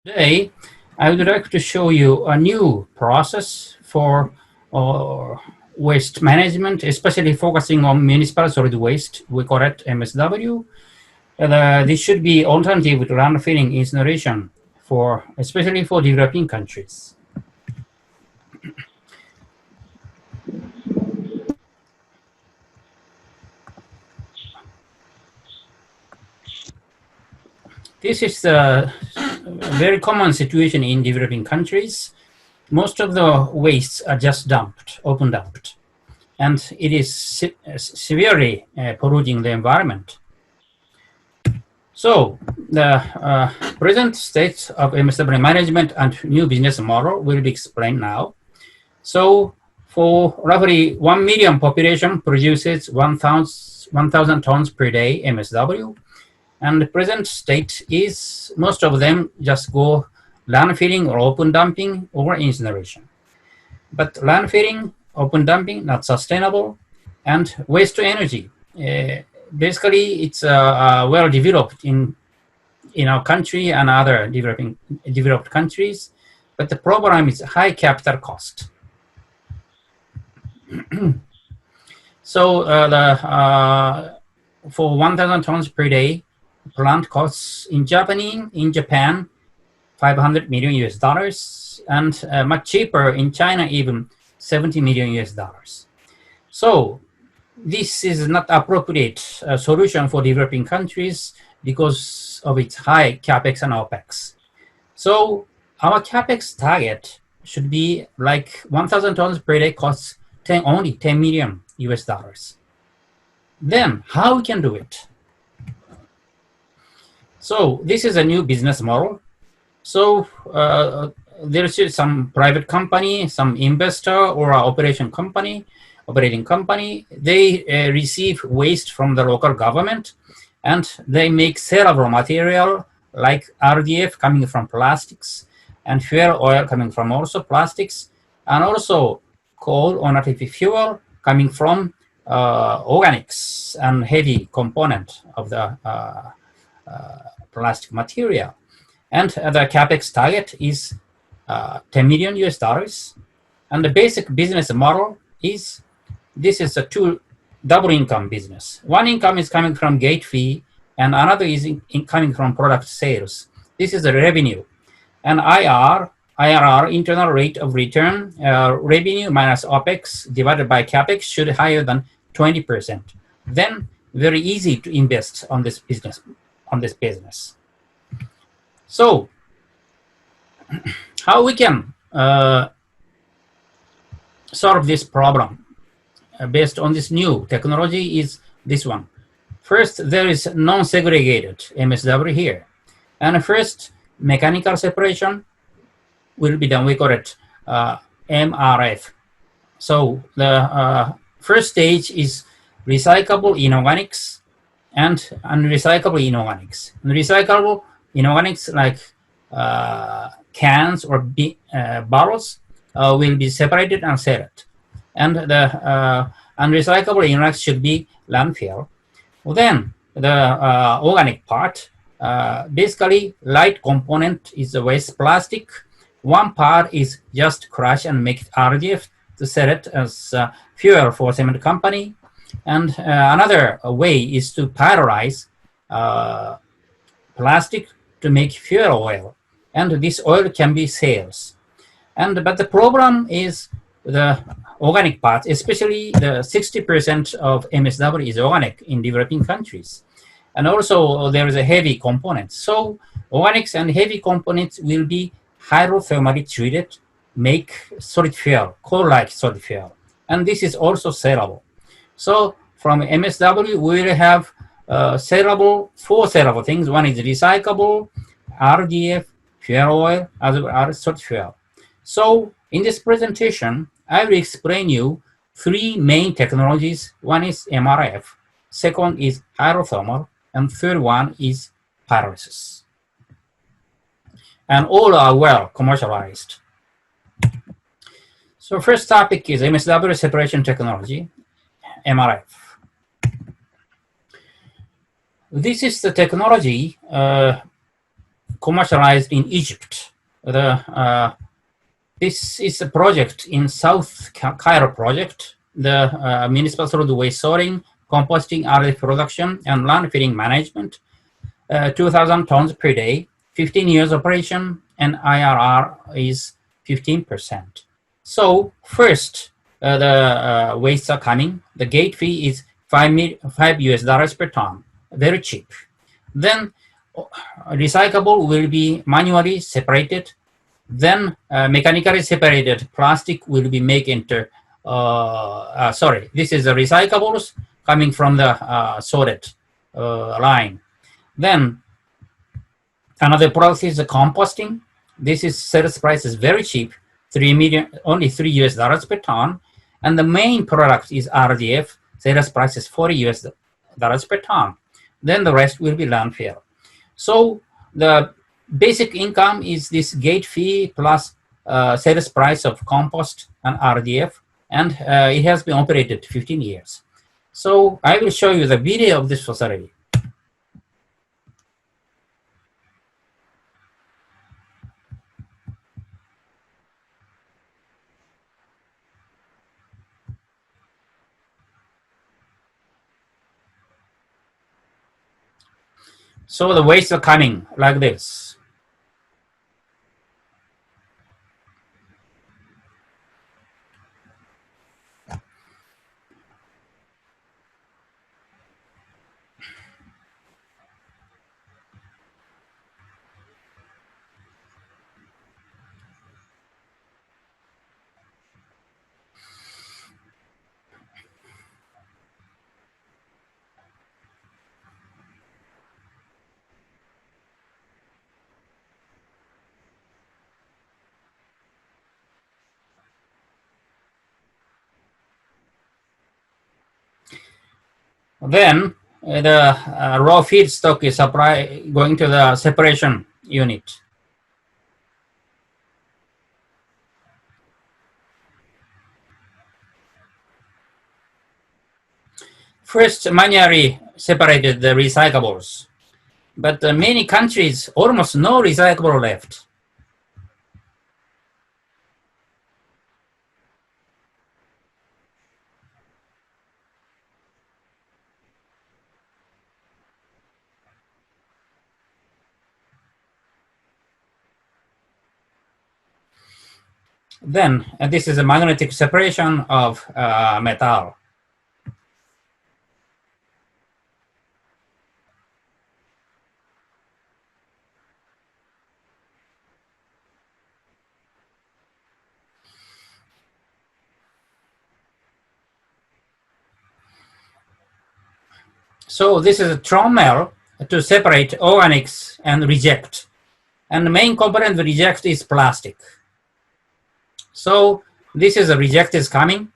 Today, I would like to show you a new process for waste management, especially focusing on municipal solid waste. We call it MSW. This should be alternative to landfilling incineration, especially for developing countries. This is a very common situation in developing countries. Most of the wastes are just open dumped, and it is severely polluting the environment. So the present state of MSW management and new business model will be explained now. So for roughly 1 million population produces 1,000 tons per day MSW. And the present state is most of them just go landfilling or open dumping or incineration. But landfilling, open dumping, not sustainable, and waste to energy. Basically, it's well developed in our country and other developed countries, but the problem is high capital cost. So for 1,000 tons per day, plant costs in Japan, 500 million US dollars, and much cheaper in China, even 70 million US dollars. So this is not appropriate solution for developing countries because of its high capex and opex. So our capex target should be like 1,000 tons per day costs only 10 million US dollars. Then how we can do it? So this is a new business model. So there is some private company, some investor or operating company. They receive waste from the local government, and they make sellable material like RDF coming from plastics, and fuel oil coming from also plastics, and also coal or native fuel coming from organics and heavy component of the plastic material. And the capex target is 10 million US dollars. And the basic business model is, this is a double income business. One income is coming from gate fee, and another is coming from product sales. This is the revenue. And IRR, internal rate of return, revenue minus OPEX divided by capex should be higher than 20%. Then very easy to invest on this business. So how we can solve this problem based on this new technology is this one. First, there is non-segregated MSW here. And first, mechanical separation will be done. We call it MRF. So the first stage is recyclable inorganics and unrecyclable inorganics. And recyclable inorganics like cans or bottles will be separated and sold. And the unrecyclable inorganics should be landfill. Well, then the organic part, basically light component is the waste plastic. One part is just crush and make RDF to sell it as fuel for cement company. And another way is to pyrolyze plastic to make fuel oil. And this oil can be sales. But the problem is the organic part, especially the 60% of MSW is organic in developing countries. And also there is a heavy component. So organics and heavy components will be hydrothermally treated, make solid fuel, coal-like solid fuel. And this is also sellable. So from MSW, we will have four sellable things. One is recyclable, RDF, fuel oil, as well as solid fuel. So in this presentation, I will explain you three main technologies. One is MRF, second is hydrothermal, and third one is pyrolysis. And all are well commercialized. So first topic is MSW separation technology, MRF. This is the technology commercialized in Egypt. This is a project in South Cairo project. The municipal solid waste sorting, composting, RD production, and landfilling management. 2,000 tons per day, 15 years operation, and IRR is 15%. So first, the wastes are coming. The gate fee is $5 US per ton, very cheap. Then recyclable will be manually separated. Then mechanically separated plastic will be made into, this is the recyclables coming from the sorted line. Then another product is the composting. This is sales price is very cheap, only $3 US per ton. And the main product is RDF. Sales price is $40 US per ton. Then the rest will be landfill. So the basic income is this gate fee plus sales price of compost and RDF, and it has been operated 15 years. So I will show you the video of this facility. So the wastes are coming like this. Then the raw feedstock is going to the separation unit. First, manually separated the recyclables, but many countries almost no recyclable left. Then this is a magnetic separation of metal. So this is a trommel to separate organics and reject. And the main component of reject is plastic. So this is a reject is coming.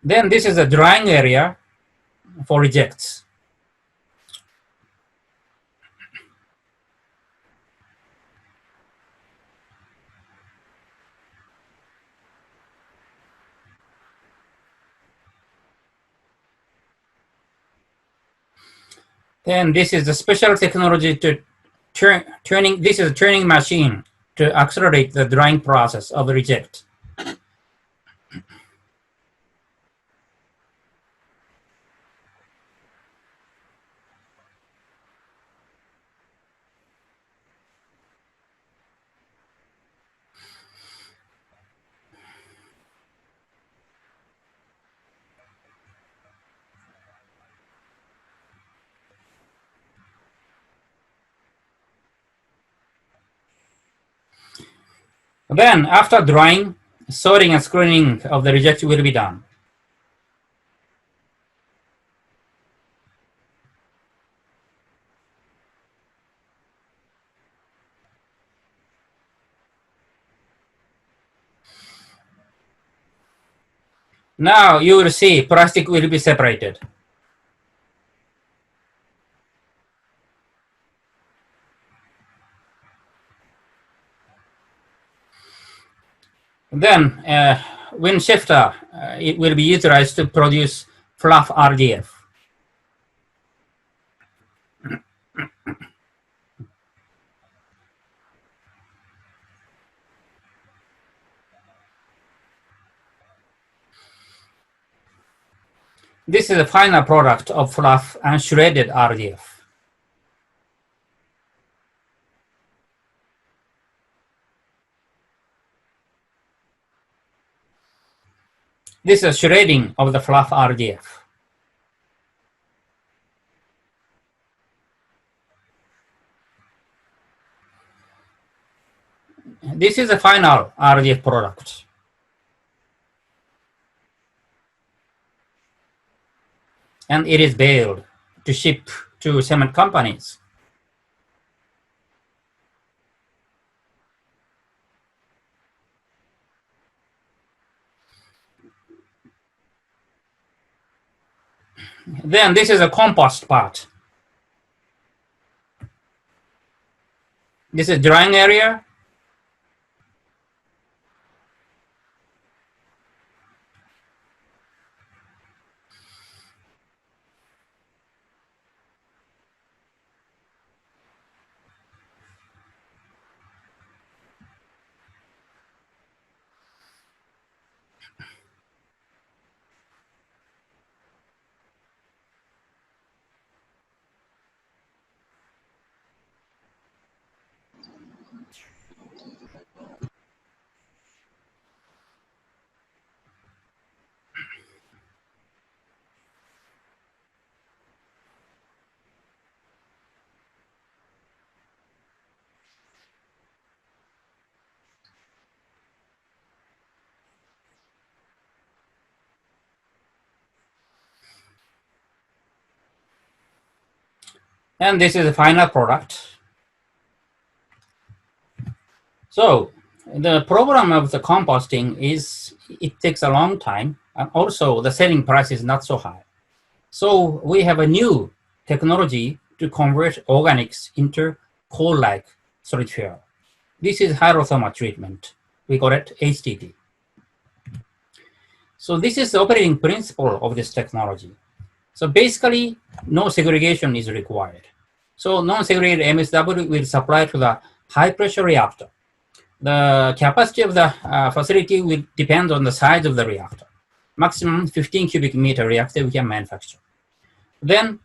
Then this is a drying area for rejects. Then this is the special technology to turning. This is a turning machine to accelerate the drying process of the reject. Then after drying, sorting and screening of the reject will be done. Now you will see plastic will be separated. Then wind shifter, it will be utilized to produce fluff RDF. This is the final product of fluff and shredded RDF. This is shredding of the fluff RDF. This is the final RDF product. And it is baled to ship to cement companies. Then this is a compost part. This is drying area. And this is the final product. So the problem of the composting is it takes a long time, and also the selling price is not so high. So we have a new technology to convert organics into coal-like solid fuel. This is hydrothermal treatment. We call it HTT. So this is the operating principle of this technology. So basically, no segregation is required. So non-segregated MSW will supply to the high-pressure reactor. The capacity of the facility will depend on the size of the reactor. Maximum 15 cubic meter reactor we can manufacture. Then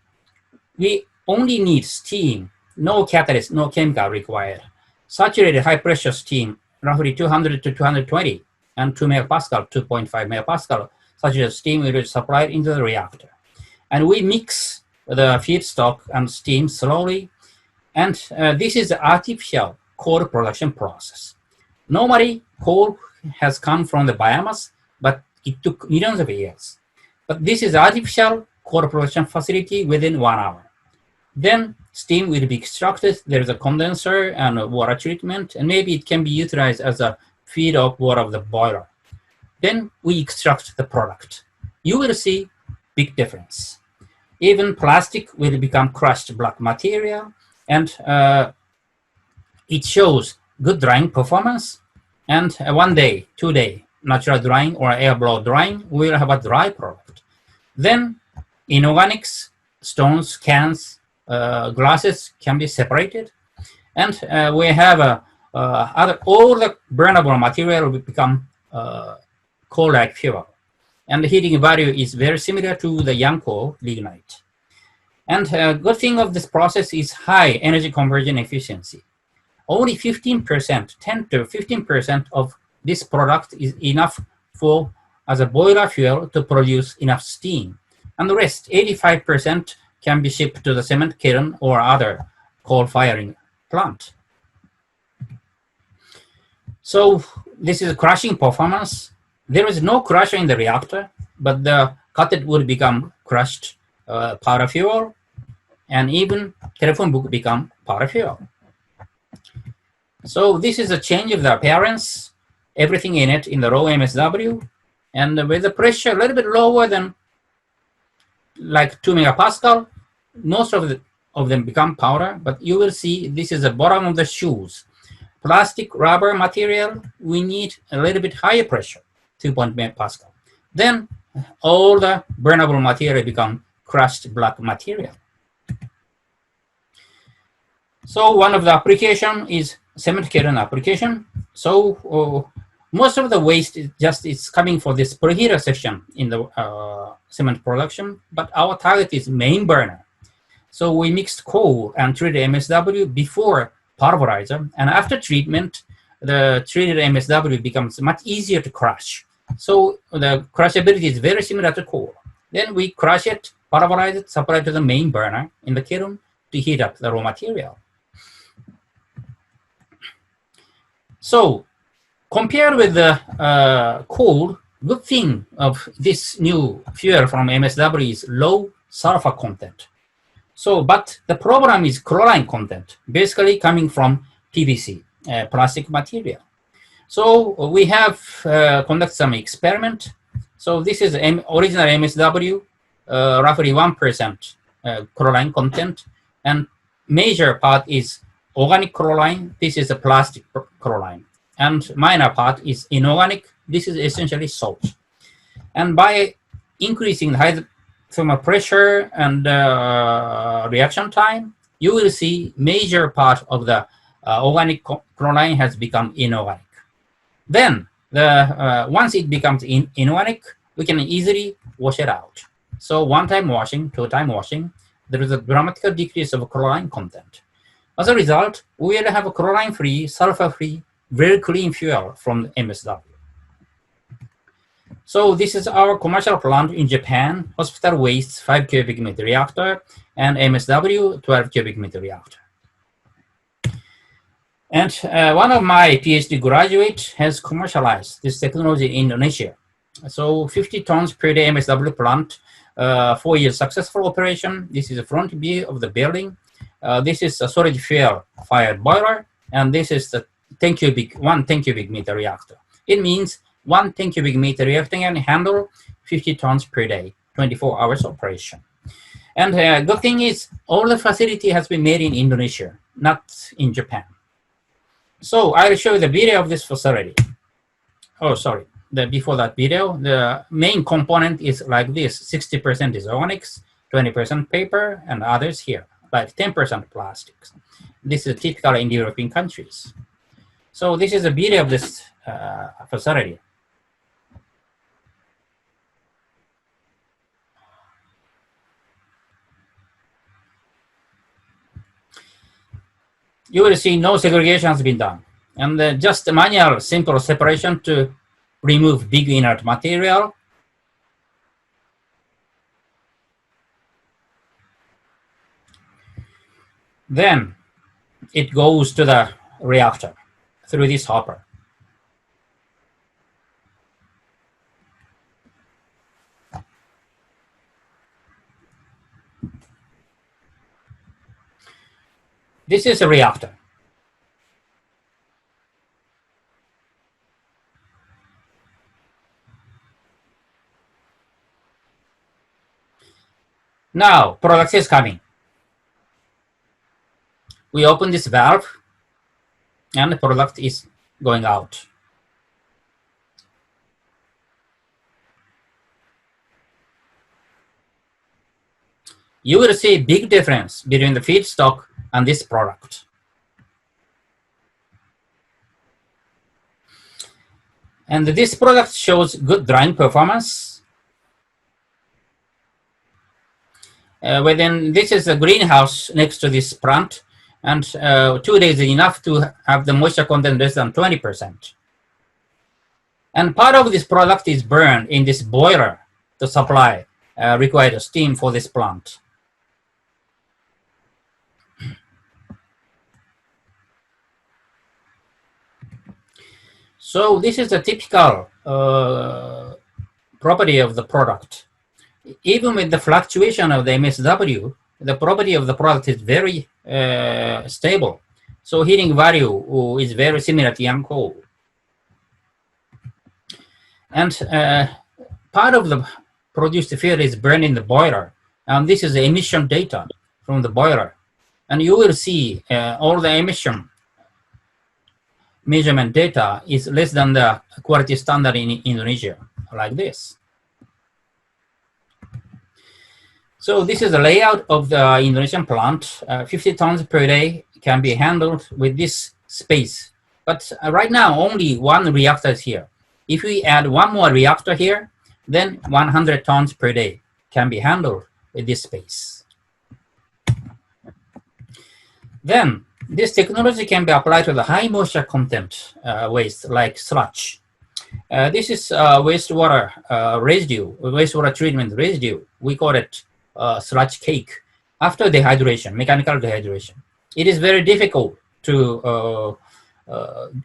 we only need steam, no catalyst, no chemical required. Saturated high-pressure steam, roughly 200 to 220, and 2 megapascal, 2.5 megapascal, saturated steam will be supplied into the reactor. And we mix the feedstock and steam slowly, and this is the artificial coal production process. Normally, coal has come from the biomass, but it took millions of years. But this is artificial coal production facility within 1 hour. Then steam will be extracted. There is a condenser and water treatment, and maybe it can be utilized as a feed of water of the boiler. Then we extract the product. You will see big difference. Even plastic will become crushed black material, and it shows good drying performance. And 1 day, 2 day, natural drying or air blow drying, we will have a dry product. Then inorganics, stones, cans, glasses can be separated. And we have all the burnable material will become coal-like fuel. And the heating value is very similar to the young coal lignite. And good thing of this process is high energy conversion efficiency. Only 15%, 10 to 15% of this product is enough for as a boiler fuel to produce enough steam. And the rest, 85%, can be shipped to the cement kiln or other coal firing plant. So this is crushing performance. There is no crusher in the reactor, but the cutted wood become crushed powder fuel, and even telephone book become powder fuel. So this is a change of the appearance, everything in it in the raw MSW, And with the pressure a little bit lower than like 2 megapascal, most of them become powder, but you will see this is the bottom of the shoes. Plastic, rubber material, we need a little bit higher pressure, 2.0 pascal. Then all the burnable material become crushed black material. So one of the application is cement kiln application. So most of the waste is coming for this preheater section in the cement production, but our target is main burner. So we mixed coal and treated MSW before pulverizer, and after treatment, the treated MSW becomes much easier to crush. So the crushability is very similar to coal. Then we crush it, pulverize it, supply it to the main burner in the kiln to heat up the raw material. So compared with the coal, good thing of this new fuel from MSW is low sulfur content. So, but the problem is chlorine content, basically coming from PVC, plastic material. So we have conducted some experiment. So this is original MSW, roughly 1% chlorine content, and major part is organic chlorine. This is a plastic chlorine, and minor part is inorganic. This is essentially salt. And by increasing the hydrothermal pressure and reaction time, you will see major part of the organic chlorine has become inorganic. Then, once it becomes inorganic, we can easily wash it out. So one-time washing, two-time washing, there is a dramatic decrease of chlorine content. As a result, we will have a chlorine-free, sulfur-free, very clean fuel from MSW. So this is our commercial plant in Japan, hospital waste 5 cubic meter reactor, and MSW 12 cubic meter reactor. And one of my PhD graduates has commercialized this technology in Indonesia. So 50 tons per day MSW plant, 4 years successful operation. This is the front view of the building. This is a solid fuel fired boiler, and this is the 10 cubic meter reactor. It means 1 10 cubic meter reactor can handle 50 tons per day, 24 hours operation. And good thing is all the facility has been made in Indonesia, not in Japan. So I'll show you the video of this facility. Oh, sorry. Before that video, the main component is like this. 60% is organics, 20% paper, and others here, like 10% plastics. This is typical in European countries. So this is a video of this facility. You will see no segregation has been done. And just a manual, simple separation to remove big inert material. Then it goes to the reactor through this hopper. This is a reactor. Now, product is coming. We open this valve, and the product is going out. You will see a big difference between the feedstock and this product. And this product shows good drying performance. This is a greenhouse next to this plant, and 2 days is enough to have the moisture content less than 20%. And part of this product is burned in this boiler to supply required steam for this plant. So this is a typical property of the product. Even with the fluctuation of the MSW, the property of the product is very stable. So heating value is very similar to young coal. And part of the produced fuel is burned in the boiler. And this is the emission data from the boiler. And you will see all the emission measurement data is less than the quality standard in Indonesia, like this. So this is the layout of the Indonesian plant. 50 tons per day can be handled with this space. But right now, only one reactor is here. If we add one more reactor here, then 100 tons per day can be handled with this space. Then this technology can be applied to the high moisture content waste like sludge. This is wastewater residue, wastewater treatment residue. We call it sludge cake after dehydration, mechanical dehydration. It is very difficult to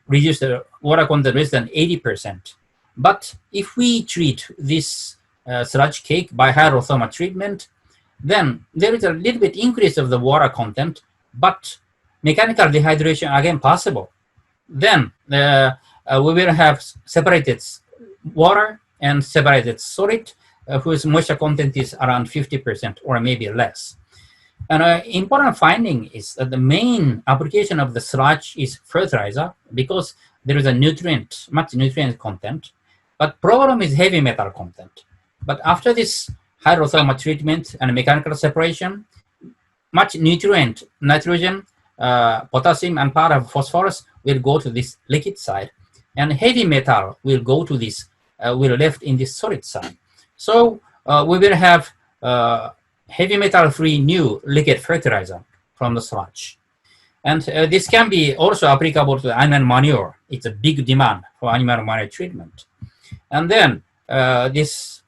reduce the water content less than 80%. But if we treat this sludge cake by hydrothermal treatment, then there is a little bit increase of the water content, but mechanical dehydration again possible. Then we will have separated water and separated solid whose moisture content is around 50% or maybe less. And important finding is that the main application of the sludge is fertilizer because there is a much nutrient content, but problem is heavy metal content. But after this hydrothermal treatment and mechanical separation, much nutrient, nitrogen, potassium, and part of phosphorus will go to this liquid side, and heavy metal will go to this, will left in this solid side. So we will have heavy metal-free new liquid fertilizer from the sludge. And this can be also applicable to animal manure. It's a big demand for animal manure treatment. And then this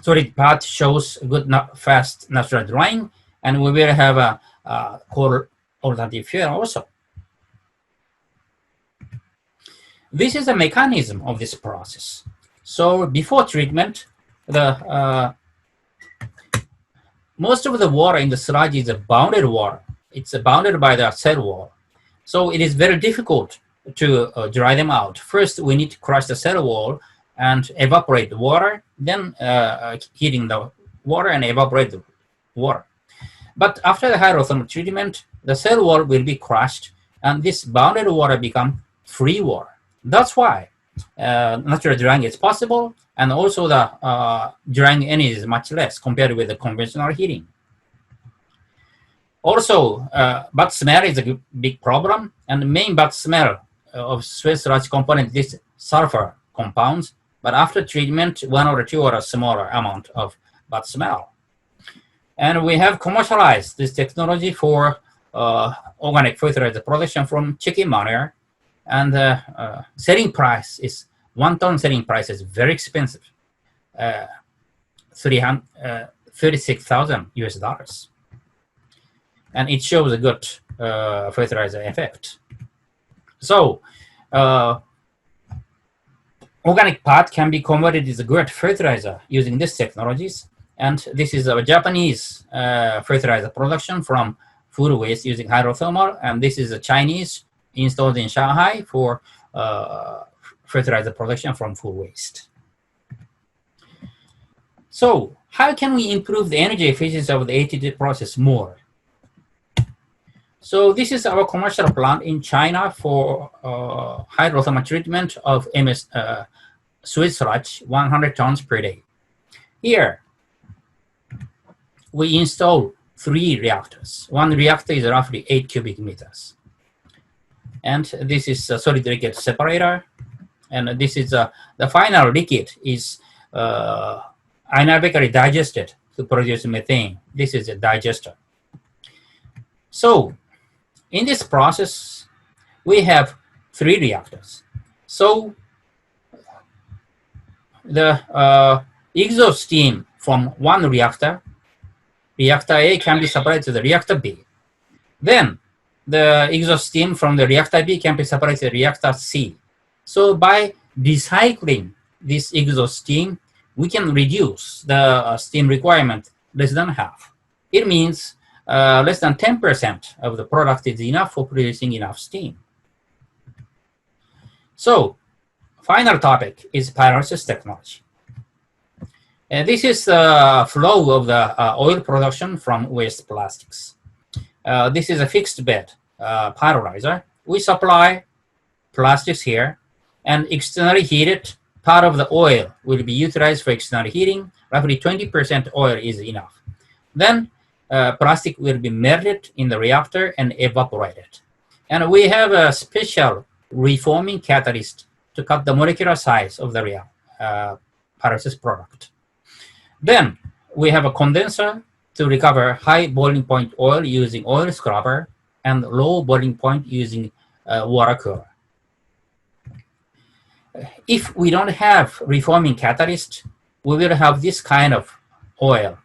solid part shows good, fast natural drying, and we will have a coal alternative fuel also. This is the mechanism of this process. So before treatment, most of the water in the sludge is a bounded water. It's bounded by the cell wall. So it is very difficult to dry them out. First, we need to crush the cell wall and evaporate the water, then heating the water and evaporate the water. But after the hydrothermal treatment, the cell wall will be crushed and this bounded water become free water. That's why natural drying is possible, and also the drying energy is much less compared with the conventional heating. Also, bad smell is a big problem, and the main bad smell of Swiss sludge component is sulfur compounds, but after treatment, 1 or 2 or a smaller amount of bad smell. And we have commercialized this technology for organic fertilizer production from chicken manure, and selling price is 1 ton selling price is very expensive, $36,000 US. And it shows a good fertilizer effect. So organic part can be converted as a good fertilizer using these technologies. And this is a Japanese fertilizer production from food waste using hydrothermal. And this is a Chinese installed in Shanghai for fertilizer production from food waste. So how can we improve the energy efficiency of the ATD process more? So this is our commercial plant in China for hydrothermal treatment of sewage sludge, 100 tons per day. Here, we install 3 reactors. 1 reactor is roughly 8 cubic meters. And this is a solid liquid separator. And this is the final liquid is anaerobically digested to produce methane. This is a digester. So in this process, we have 3 reactors. So the exhaust steam from 1 reactor, reactor A, can be supplied to the reactor B. Then the exhaust steam from the reactor B can be supplied to the reactor C. So by recycling this exhaust steam, we can reduce the steam requirement less than half. It means less than 10% of the product is enough for producing enough steam. So final topic is pyrolysis technology. This is the flow of the oil production from waste plastics. This is a fixed bed pyrolyzer. We supply plastics here and externally heated. Part of the oil will be utilized for external heating. Roughly 20% oil is enough. Then plastic will be melted in the reactor and evaporated. And we have a special reforming catalyst to cut the molecular size of the pyrolysis product. Then we have a condenser to recover high boiling point oil using oil scrubber and low boiling point using water cooler. If we don't have reforming catalyst, we will have this kind of oil.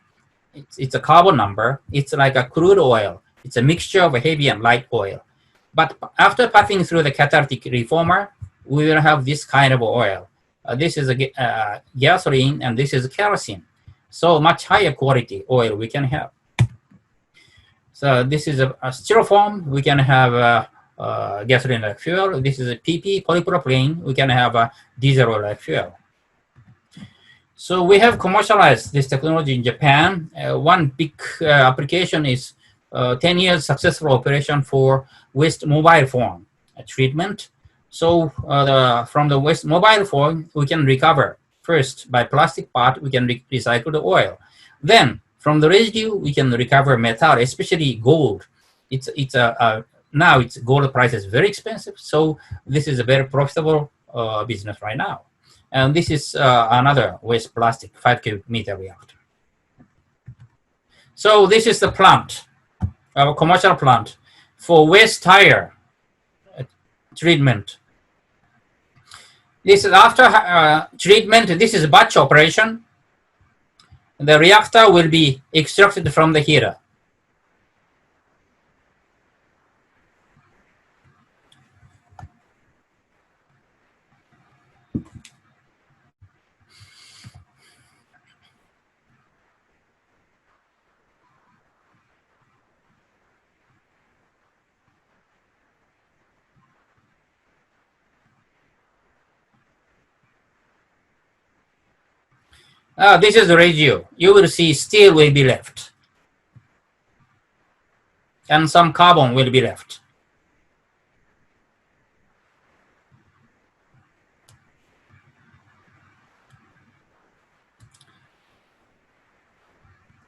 It's a carbon number. It's like a crude oil. It's a mixture of heavy and light oil. But after passing through the catalytic reformer, we will have this kind of oil. This is a gasoline and this is kerosene. So much higher quality oil we can have. So this is a styrofoam. We can have gasoline like fuel. This is a PP, polypropylene. We can have a diesel oil like fuel. So we have commercialized this technology in Japan. One big application is 10 years successful operation for waste mobile phone treatment. So from the waste mobile phone, we can recover first by plastic part, we can recycle the oil. Then from the residue, we can recover metal, especially gold. Now gold price is very expensive. So this is a very profitable business right now. And this is another waste plastic 5 cubic meter reactor. So this is the plant, our commercial plant for waste tire treatment. This is after treatment. This is a batch operation. The reactor will be extracted from the heater. This is the residue. You will see steel will be left. And some carbon will be left.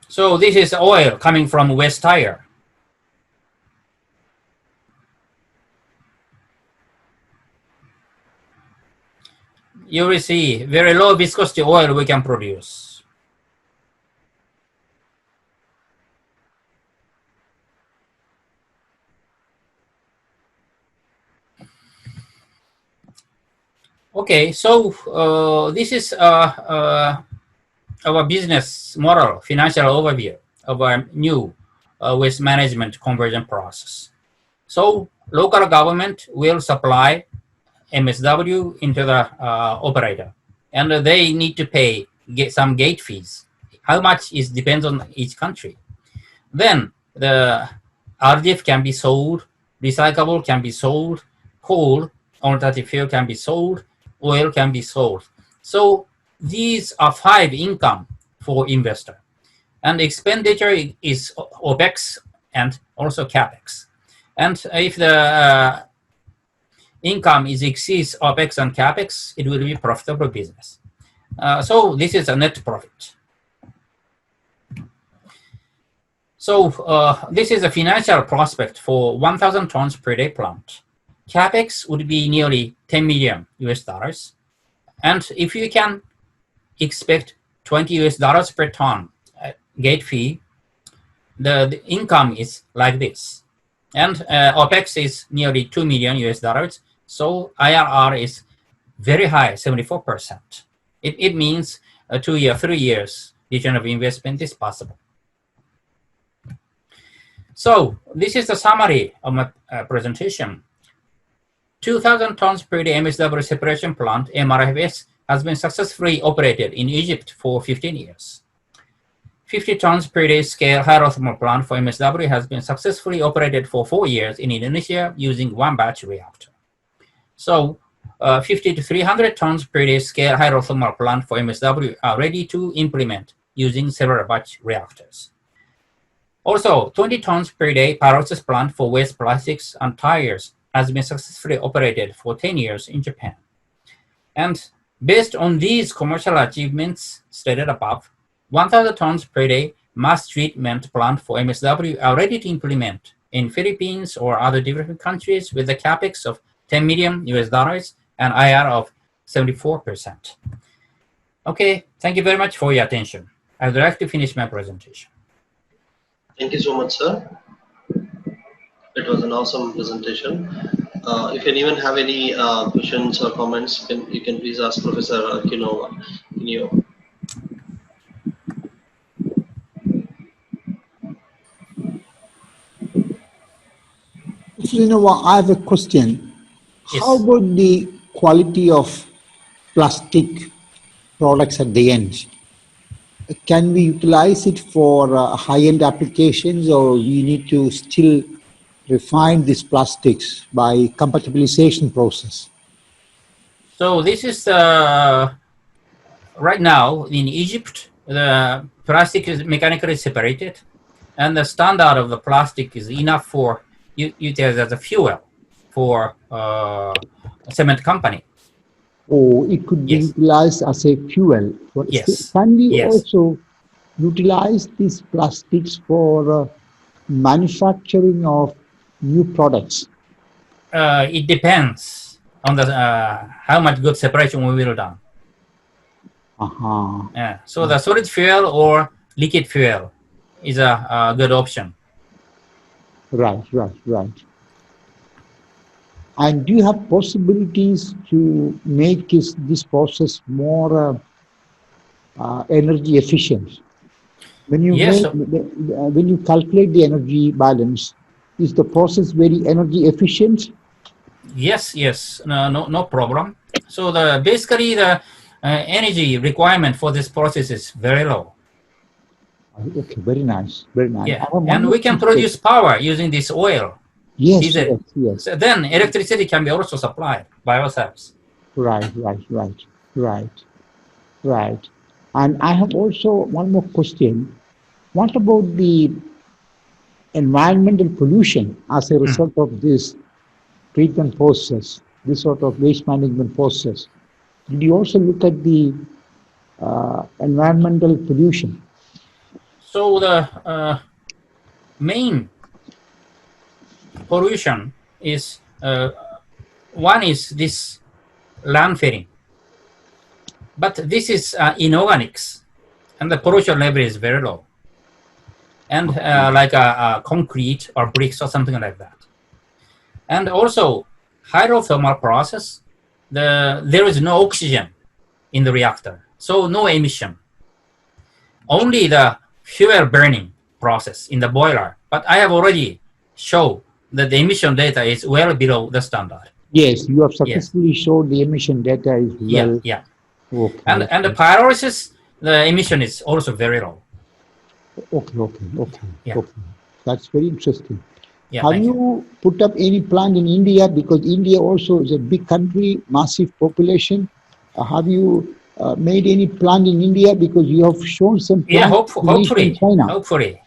So this is oil coming from waste tire. You will see very low viscosity oil we can produce. Okay, so this is our business model, financial overview of our new waste management conversion process. So local government will supply MSW into the operator, and they need to pay some gate fees. How much is depends on each country. Then the RDF can be sold, recyclable can be sold, coal, alternative fuel can be sold, oil can be sold. So these are 5 income for investor, and expenditure is OPEX and also CAPEX. And if the income exceeds OPEX and CAPEX, it will be profitable business. So this is a net profit. So this is a financial prospect for 1,000 tons per day plant. CAPEX would be nearly 10 million US dollars. And if you can expect $20 US per ton gate fee, the income is like this. And OPEX is nearly 2 million US dollars. So IRR is very high, 74%. It means 2 years, 3 years return of investment is possible. So this is the summary of my presentation. 2,000 tons per day MSW separation plant, MRFS, has been successfully operated in Egypt for 15 years. 50 tons per day scale hydrothermal plant for MSW has been successfully operated for 4 years in Indonesia using 1 batch reactor. So 50 to 300 tons per day scale hydrothermal plant for MSW are ready to implement using several batch reactors. Also, 20 tons per day pyrolysis plant for waste plastics and tires has been successfully operated for 10 years in Japan. And based on these commercial achievements stated above, 1,000 tons per day mass treatment plant for MSW are ready to implement in Philippines or other developing countries with a capex of $10 million and IR of 74%. Okay, thank you very much for your attention. I would like to finish my presentation. Thank you so much, sir. It was an awesome presentation. If anyone have any questions or comments, you can please ask Professor Kunio. I have a question. Yes. How about the quality of plastic products at the end? Can we utilize it for high-end applications, or we need to still refine these plastics by compatibilization process? So this is right now in Egypt, the plastic is mechanically separated, and the standard of the plastic is enough for utilize as a fuel for a cement company. Or it could be utilized as a fuel. Yes. Can we also utilize these plastics for manufacturing of new products? It depends on the how much good separation we will done. So the solid fuel or liquid fuel is a good option. Right. And do you have possibilities to make this process more energy efficient? When you when you calculate the energy balance, is the process very energy efficient? Yes. No problem. So basically the energy requirement for this process is very low. Okay, very nice. Yeah. And we can produce power using this oil. Yes. So then electricity can be also supplied by ourselves. Right. And I have also one more question. What about the environmental pollution as a result of this treatment process, this sort of waste management process? Did you also look at the environmental pollution? So the main pollution is one is this landfilling, but this is inorganics, and the pollution level is very low, and like a concrete or bricks or something like that. And also hydrothermal process, there is no oxygen in the reactor, so no emission. Only the fuel burning process in the boiler. But I have already shown that the emission data is well below the standard. Yes, you have successfully showed the emission data is well. Yeah. Okay. And the pyrolysis, the emission is also very low. Okay. That's very interesting. Yeah, have you put up any plant in India? Because India also is a big country, massive population. Have you made any plant in India? Because you have shown some plants hopefully. in China. Hopefully.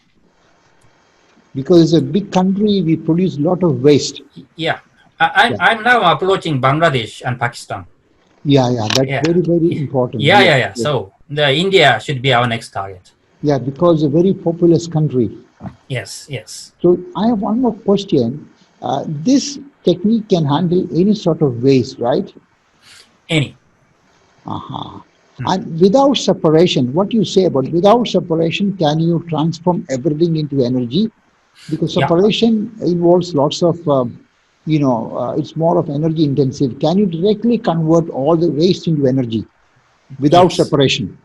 Because it's a big country, we produce a lot of waste. Yeah. I'm now approaching Bangladesh and Pakistan. Yeah. That's very, very important. Yeah. So the India should be our next target. Yeah, because it's a very populous country. Yes. So I have one more question. This technique can handle any sort of waste, right? Any. And without separation, what you say about without separation, can you transform everything into energy? Because separation involves lots of, it's more of energy intensive. Can you directly convert all the waste into energy without separation?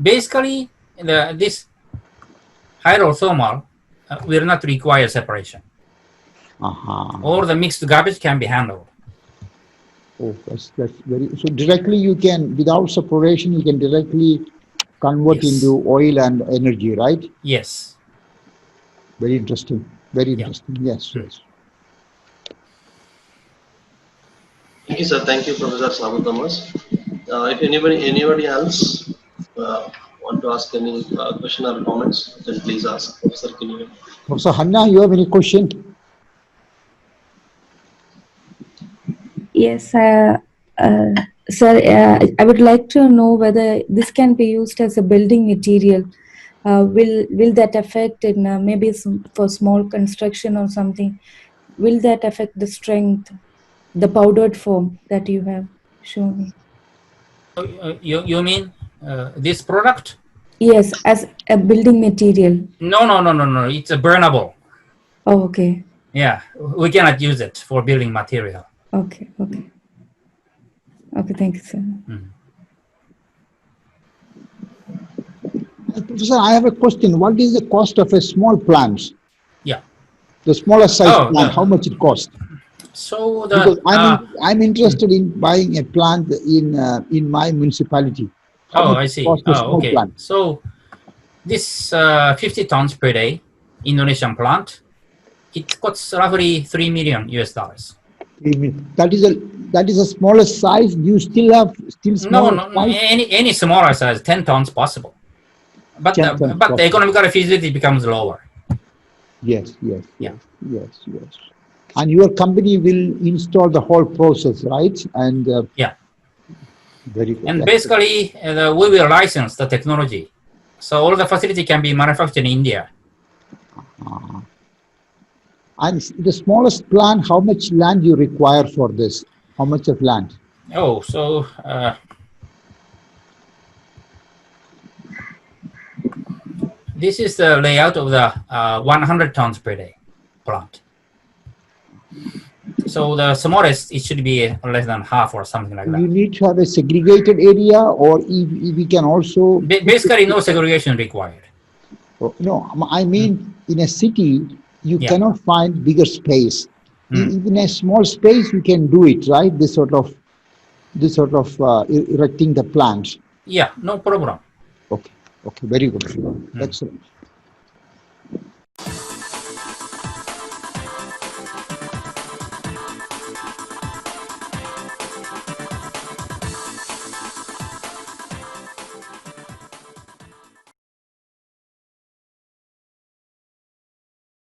Basically, this hydrothermal will not require separation. Or the mixed garbage can be handled. Oh, that's very, so directly you can, without separation, you can directly convert into oil and energy, right? Yes. Very interesting. Very interesting. Yes. Thank you, sir. Thank you, Professor Sabu Thomas. If anybody else want to ask any question or comments, then please ask, Professor Kunio. Professor Hanna, you have any question? Yes, sir, I would like to know whether this can be used as a building material. Will that affect in maybe for small construction or something? Will that affect the strength, the powdered form that you have shown me? You mean this product? Yes, as a building material. No. It's a burnable. Oh, okay. Yeah, we cannot use it for building material. Okay. Okay, thank you, sir. Professor, I have a question. What is the cost of a small plant? Yeah. The smaller size plant, how much it costs? So because I'm interested in buying a plant in my municipality. How much I it see. costs a small Okay. plant? So this 50 tons per day Indonesian plant, it costs roughly $3 million. That is a smaller size. You still have smaller size? Any smaller size, 10 tons possible. But the economical feasibility becomes lower. Yes. And your company will install the whole process, right? And yeah. Very good. And basically, we will license the technology. So all the facility can be manufactured in India. And the smallest plant, how much land you require for this? How much of land? Oh, so this is the layout of the 100 tons per day plant. So the smallest, it should be less than half or something like that. You need to have a segregated area, or if we can also... Basically, no segregation required. No, I mean, in a city, you cannot find bigger space. Even a small space, you can do it, right? This sort of erecting the plants. Yeah, no problem. Okay, very good. Excellent.